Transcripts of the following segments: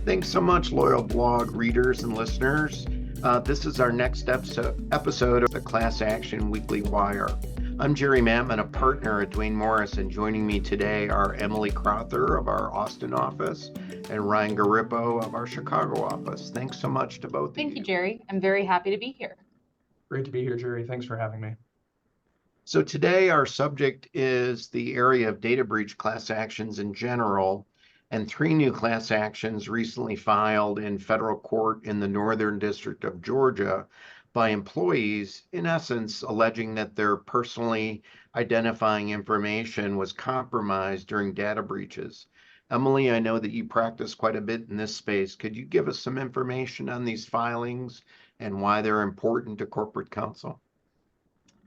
Thanks so much, loyal blog readers and listeners. This is our next episode of the Class Action Weekly Wire. I'm Jerry Maatman, a partner at Duane Morris, and joining me today are Emilee Crowther of our Austin office and Ryan Garippo of our Chicago office. Thanks so much to both of you. Thank you, Jerry. I'm very happy to be here. Great to be here, Jerry. Thanks for having me. So today our subject is the area of data breach class actions in general, and 3 new class actions recently filed in federal court in the Northern District of Georgia by employees, in essence, alleging that their personally identifying information was compromised during data breaches. Emilee, I know that you practice quite a bit in this space. Could you give us some information on these filings and why they're important to corporate counsel?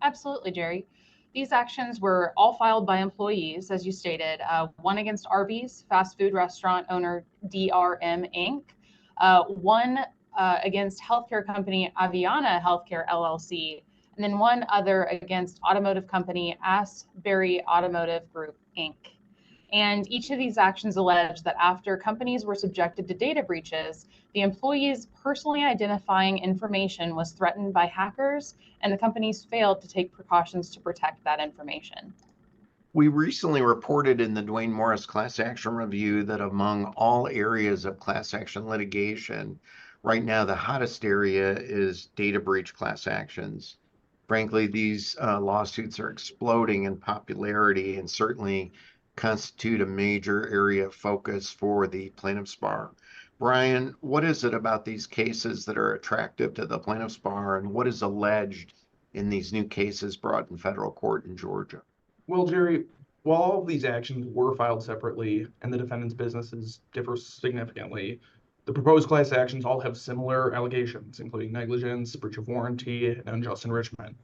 Absolutely, Jerry. These actions were all filed by employees, as you stated, one against Arby's, fast food restaurant owner DRM Inc., one against healthcare company Aviana Healthcare LLC, and then one other against automotive company Asbury Automotive Group Inc. And each of these actions allege that after companies were subjected to data breaches, the employees' personally identifying information was threatened by hackers, and the companies failed to take precautions to protect that information. We recently reported in the Duane Morris Class Action Review that among all areas of class action litigation, right now the hottest area is data breach class actions. Frankly, these lawsuits are exploding in popularity and certainly constitute a major area of focus for the plaintiff's bar. Brian, what is it about these cases that are attractive to the plaintiff's bar, and what is alleged in these new cases brought in federal court in Georgia? Well, Jerry, while all of these actions were filed separately and the defendant's businesses differ significantly, the proposed class actions all have similar allegations, including negligence, breach of warranty, and unjust enrichment.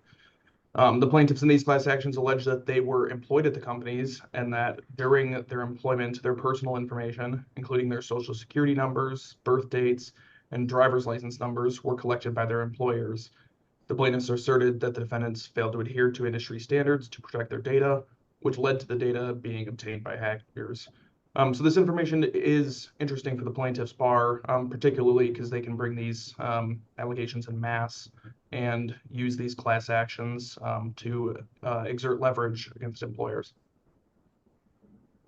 The plaintiffs in these class actions allege that they were employed at the companies and that during their employment, their personal information, including their social security numbers, birth dates, and driver's license numbers, were collected by their employers. The plaintiffs asserted that the defendants failed to adhere to industry standards to protect their data, which led to the data being obtained by hackers. So this information is interesting for the plaintiff's bar, particularly because they can bring these allegations en masse and use these class actions to exert leverage against employers.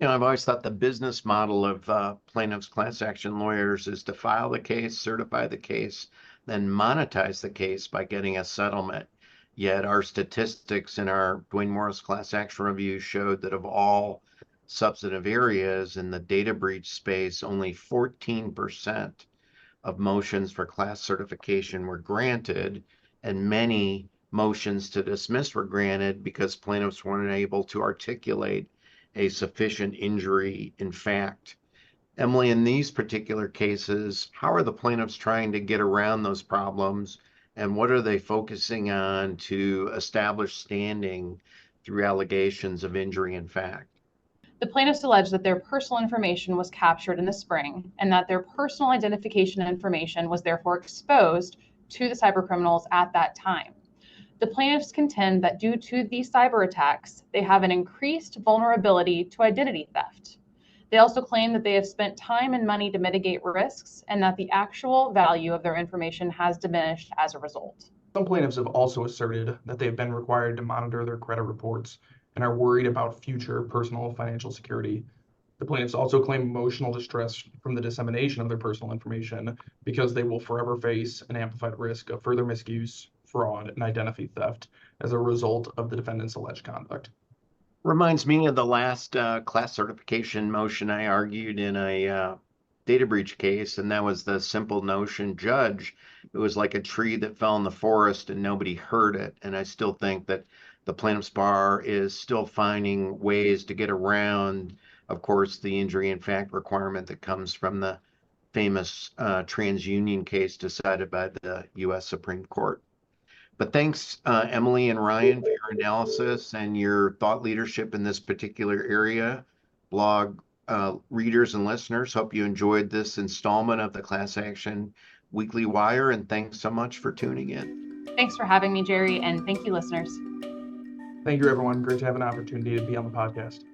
You know, I've always thought the business model of plaintiffs' class action lawyers is to file the case, certify the case, then monetize the case by getting a settlement. Yet our statistics in our Duane Morris Class Action Review showed that of all substantive areas in the data breach space, only 14% of motions for class certification were granted, and many motions to dismiss were granted because plaintiffs weren't able to articulate a sufficient injury in fact. Emilee, in these particular cases, how are the plaintiffs trying to get around those problems, and what are they focusing on to establish standing through allegations of injury in fact? The plaintiffs allege that their personal information was captured in the spring and that their personal identification information was therefore exposed to the cybercriminals at that time. The plaintiffs contend that due to these cyber attacks, they have an increased vulnerability to identity theft. They also claim that they have spent time and money to mitigate risks and that the actual value of their information has diminished as a result. Some plaintiffs have also asserted that they have been required to monitor their credit reports and are worried about future personal financial security. The plaintiffs also claim emotional distress from the dissemination of their personal information because they will forever face an amplified risk of further misuse, fraud, and identity theft as a result of the defendant's alleged conduct. Reminds me of the last class certification motion I argued in a data breach case, and that was the simple notion, Judge, it was like a tree that fell in the forest and nobody heard it. And I still think that the plaintiff's bar is still finding ways to get around, of course, the injury in fact requirement that comes from the famous TransUnion case decided by the U.S. Supreme Court. But thanks, Emilee and Ryan, for your analysis and your thought leadership in this particular area. Blog readers and listeners, hope you enjoyed this installment of the Class Action Weekly Wire, and thanks so much for tuning in. Thanks for having me, Jerry, and thank you, listeners. Thank you, everyone. Great to have an opportunity to be on the podcast.